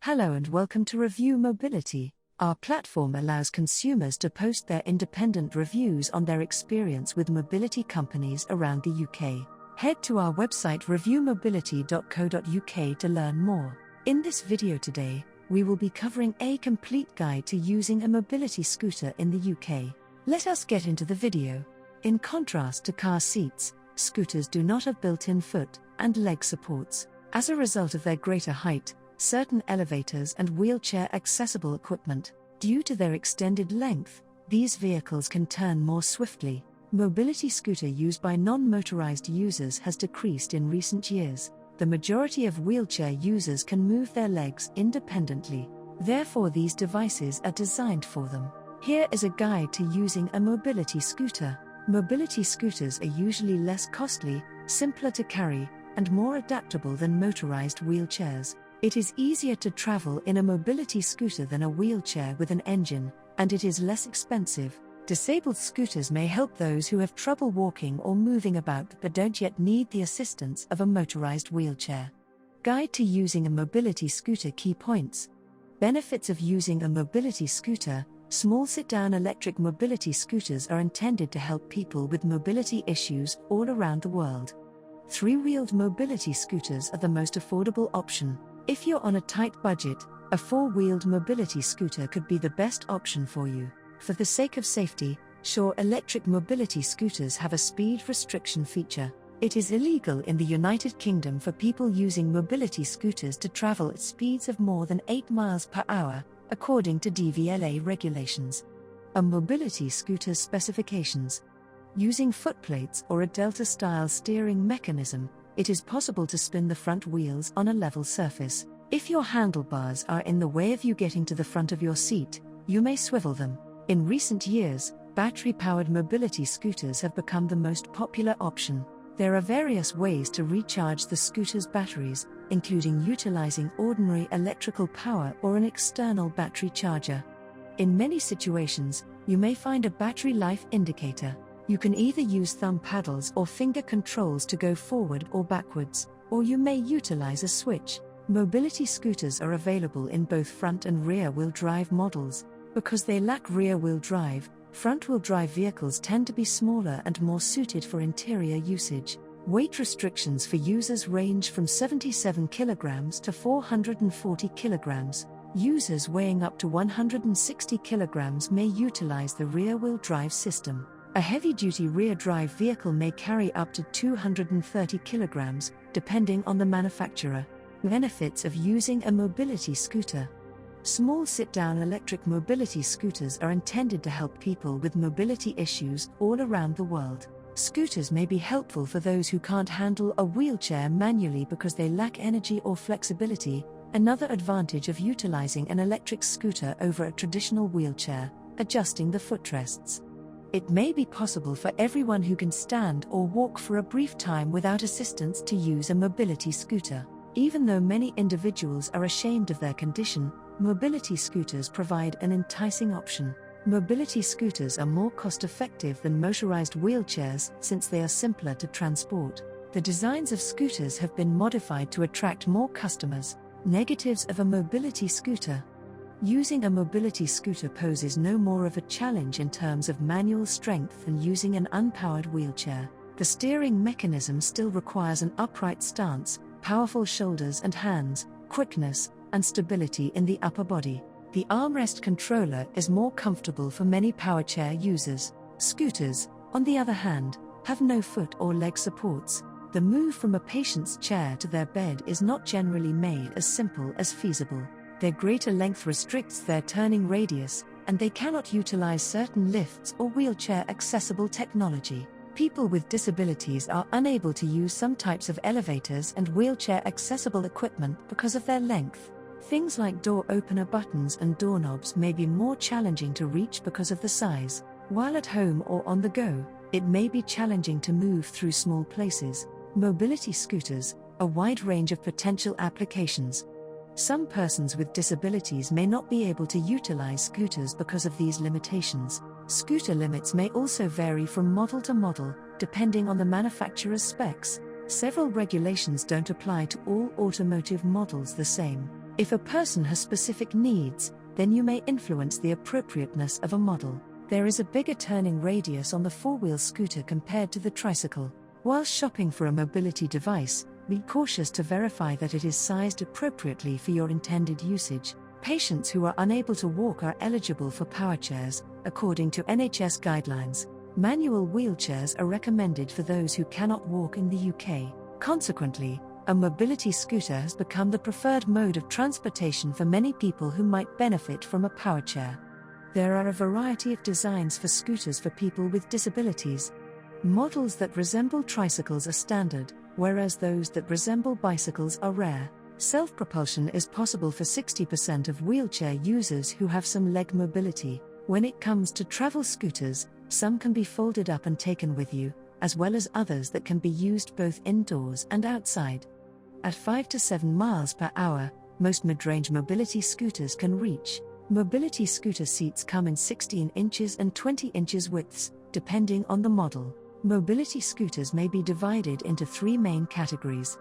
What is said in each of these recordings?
Hello and welcome to Review Mobility. Our platform allows consumers to post their independent reviews on their experience with mobility companies around the UK. Head to our website reviewmobility.co.uk to learn more. In this video today, we will be covering a complete guide to using a mobility scooter in the UK. Let us get into the video. In contrast to car seats, scooters do not have built-in foot and leg supports. As a result of their greater height, certain elevators and wheelchair-accessible equipment, due to their extended length, these vehicles can turn more swiftly. Mobility scooter used by non-motorized users has decreased in recent years. The majority of wheelchair users can move their legs independently. Therefore, these devices are designed for them. Here is a guide to using a mobility scooter. Mobility scooters are usually less costly, simpler to carry, and more adaptable than motorized wheelchairs. It is easier to travel in a mobility scooter than a wheelchair with an engine, and it is less expensive. Disabled scooters may help those who have trouble walking or moving about but don't yet need the assistance of a motorized wheelchair. Guide to using a mobility scooter. Key points. Benefits of using a mobility scooter. Small sit-down electric mobility scooters are intended to help people with mobility issues all around the world. Three-wheeled mobility scooters are the most affordable option. If you're on a tight budget, a four-wheeled mobility scooter could be the best option for you. For the sake of safety, sure, electric mobility scooters have a speed restriction feature. It is illegal in the United Kingdom for people using mobility scooters to travel at speeds of more than 8 miles per hour, according to DVLA regulations. A mobility scooter's specifications. Using footplates or a delta-style steering mechanism, it is possible to spin the front wheels on a level surface. If your handlebars are in the way of you getting to the front of your seat, you may swivel them. In recent years, battery-powered mobility scooters have become the most popular option. There are various ways to recharge the scooter's batteries, including utilizing ordinary electrical power or an external battery charger. In many situations, you may find a battery life indicator. You can either use thumb paddles or finger controls to go forward or backwards, or you may utilize a switch. Mobility scooters are available in both front and rear-wheel drive models. Because they lack rear-wheel drive, front-wheel drive vehicles tend to be smaller and more suited for interior usage. Weight restrictions for users range from 77 kilograms to 440 kilograms. Users weighing up to 160 kilograms may utilize the rear-wheel drive system. A heavy-duty rear-drive vehicle may carry up to 230 kilograms, depending on the manufacturer. Benefits of using a mobility scooter. Small sit-down electric mobility scooters are intended to help people with mobility issues all around the world. Scooters may be helpful for those who can't handle a wheelchair manually because they lack energy or flexibility. Another advantage of utilizing an electric scooter over a traditional wheelchair, adjusting the footrests. It may be possible for everyone who can stand or walk for a brief time without assistance to use a mobility scooter. Even though many individuals are ashamed of their condition, mobility scooters provide an enticing option. Mobility scooters are more cost-effective than motorized wheelchairs since they are simpler to transport. The designs of scooters have been modified to attract more customers. Negatives of a mobility scooter. Using a mobility scooter poses no more of a challenge in terms of manual strength than using an unpowered wheelchair. The steering mechanism still requires an upright stance, powerful shoulders and hands, quickness, and stability in the upper body. The armrest controller is more comfortable for many powerchair users. Scooters, on the other hand, have no foot or leg supports. The move from a patient's chair to their bed is not generally made as simple as feasible. Their greater length restricts their turning radius, and they cannot utilize certain lifts or wheelchair-accessible technology. People with disabilities are unable to use some types of elevators and wheelchair-accessible equipment because of their length. Things like door opener buttons and doorknobs may be more challenging to reach because of the size. While at home or on the go, it may be challenging to move through small places. Mobility scooters, a wide range of potential applications. Some persons with disabilities may not be able to utilize scooters because of these limitations. Scooter limits may also vary from model to model, depending on the manufacturer's specs. Several regulations don't apply to all automotive models the same. If a person has specific needs, then you may influence the appropriateness of a model. There is a bigger turning radius on the four-wheel scooter compared to the tricycle. While shopping for a mobility device, be cautious to verify that it is sized appropriately for your intended usage. Patients who are unable to walk are eligible for power chairs, according to NHS guidelines. Manual wheelchairs are recommended for those who cannot walk in the UK. Consequently, a mobility scooter has become the preferred mode of transportation for many people who might benefit from a power chair. There are a variety of designs for scooters for people with disabilities. Models that resemble tricycles are standard, whereas those that resemble bicycles are rare. Self-propulsion is possible for 60% of wheelchair users who have some leg mobility. When it comes to travel scooters, some can be folded up and taken with you, as well as others that can be used both indoors and outside. At 5 to 7 miles per hour, most mid-range mobility scooters can reach. Mobility scooter seats come in 16 inches and 20 inches widths, depending on the model. Mobility scooters may be divided into three main categories.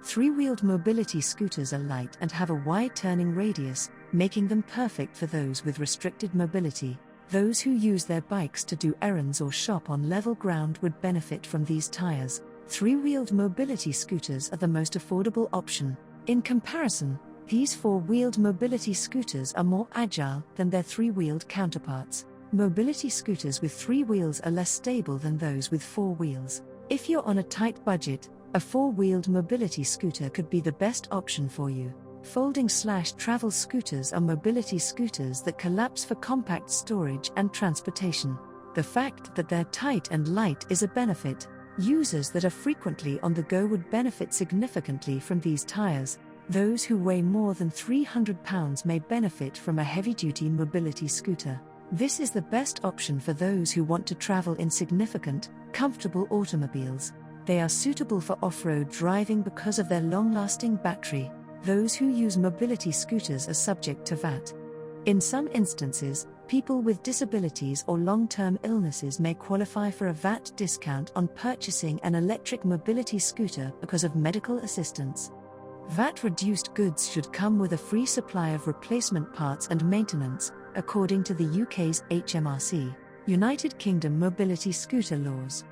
Three-wheeled mobility scooters are light and have a wide turning radius, making them perfect for those with restricted mobility. Those who use their bikes to do errands or shop on level ground would benefit from these tires. Three-wheeled mobility scooters are the most affordable option. In comparison, these four-wheeled mobility scooters are more agile than their three-wheeled counterparts. Mobility scooters with 3 wheels are less stable than those with 4 wheels. If you're on a tight budget, a 4-wheeled mobility scooter could be the best option for you. Folding/travel scooters are mobility scooters that collapse for compact storage and transportation. The fact that they're tight and light is a benefit. Users that are frequently on the go would benefit significantly from these tires. Those who weigh more than 300 pounds may benefit from a heavy-duty mobility scooter. This is the best option for those who want to travel in significant, comfortable automobiles. They are suitable for off-road driving because of their long-lasting battery. Those who use mobility scooters are subject to VAT. In some instances, people with disabilities or long-term illnesses may qualify for a VAT discount on purchasing an electric mobility scooter because of medical assistance. VAT-reduced goods should come with a free supply of replacement parts and maintenance, according to the UK's HMRC, United Kingdom Mobility Scooter Laws.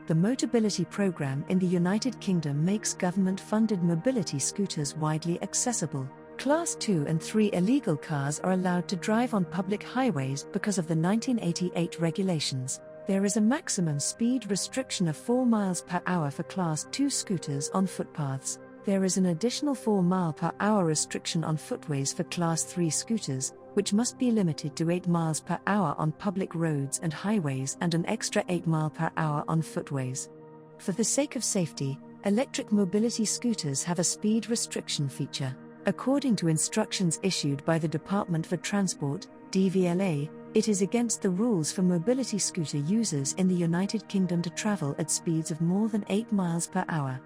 The Motability Programme in the United Kingdom makes government-funded mobility scooters widely accessible. Class 2 and 3 illegal cars are allowed to drive on public highways because of the 1988 regulations. There is a maximum speed restriction of 4 miles per hour for Class 2 scooters on footpaths. There is an additional 4 mile per hour restriction on footways for Class 3 scooters, which must be limited to 8 miles per hour on public roads and highways and an extra 8 miles per hour on footways. For the sake of safety, electric mobility scooters have a speed restriction feature. According to instructions issued by the Department for Transport, DVLA, it is against the rules for mobility scooter users in the United Kingdom to travel at speeds of more than 8 miles per hour.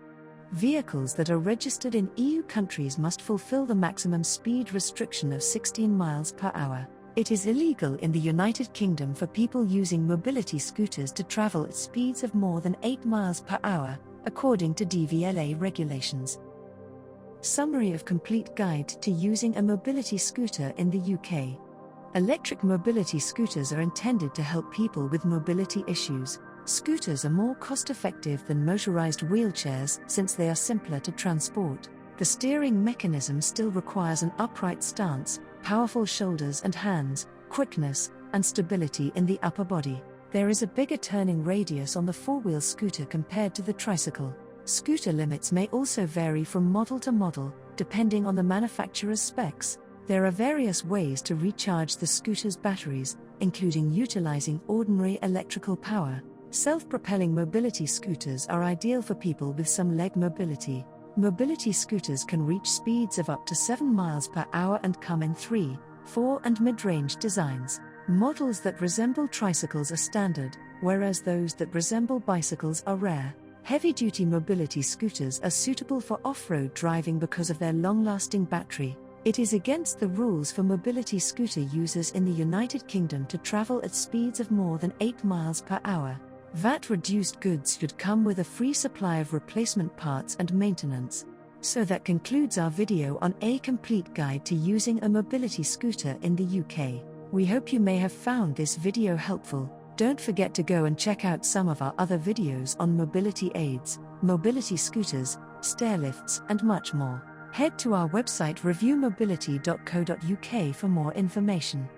Vehicles that are registered in EU countries must fulfill the maximum speed restriction of 16 miles per hour. It is illegal in the United Kingdom for people using mobility scooters to travel at speeds of more than 8 miles per hour, according to DVLA regulations. Summary of complete guide to using a mobility scooter in the UK. Electric mobility scooters are intended to help people with mobility issues. Scooters are more cost-effective than motorized wheelchairs since they are simpler to transport. The steering mechanism still requires an upright stance, powerful shoulders and hands, quickness, and stability in the upper body. There is a bigger turning radius on the four-wheel scooter compared to the tricycle. Scooter limits may also vary from model to model, depending on the manufacturer's specs. There are various ways to recharge the scooter's batteries, including utilizing ordinary electrical power. Self-propelling mobility scooters are ideal for people with some leg mobility. Mobility scooters can reach speeds of up to 7 miles per hour and come in 3, 4 and mid-range designs. Models that resemble tricycles are standard, whereas those that resemble bicycles are rare. Heavy-duty mobility scooters are suitable for off-road driving because of their long-lasting battery. It is against the rules for mobility scooter users in the United Kingdom to travel at speeds of more than 8 miles per hour. VAT-reduced goods should come with a free supply of replacement parts and maintenance. So that concludes our video on a complete guide to using a mobility scooter in the UK. We hope you may have found this video helpful. Don't forget to go and check out some of our other videos on mobility aids, mobility scooters, stairlifts, and much more. Head to our website reviewmobility.co.uk for more information.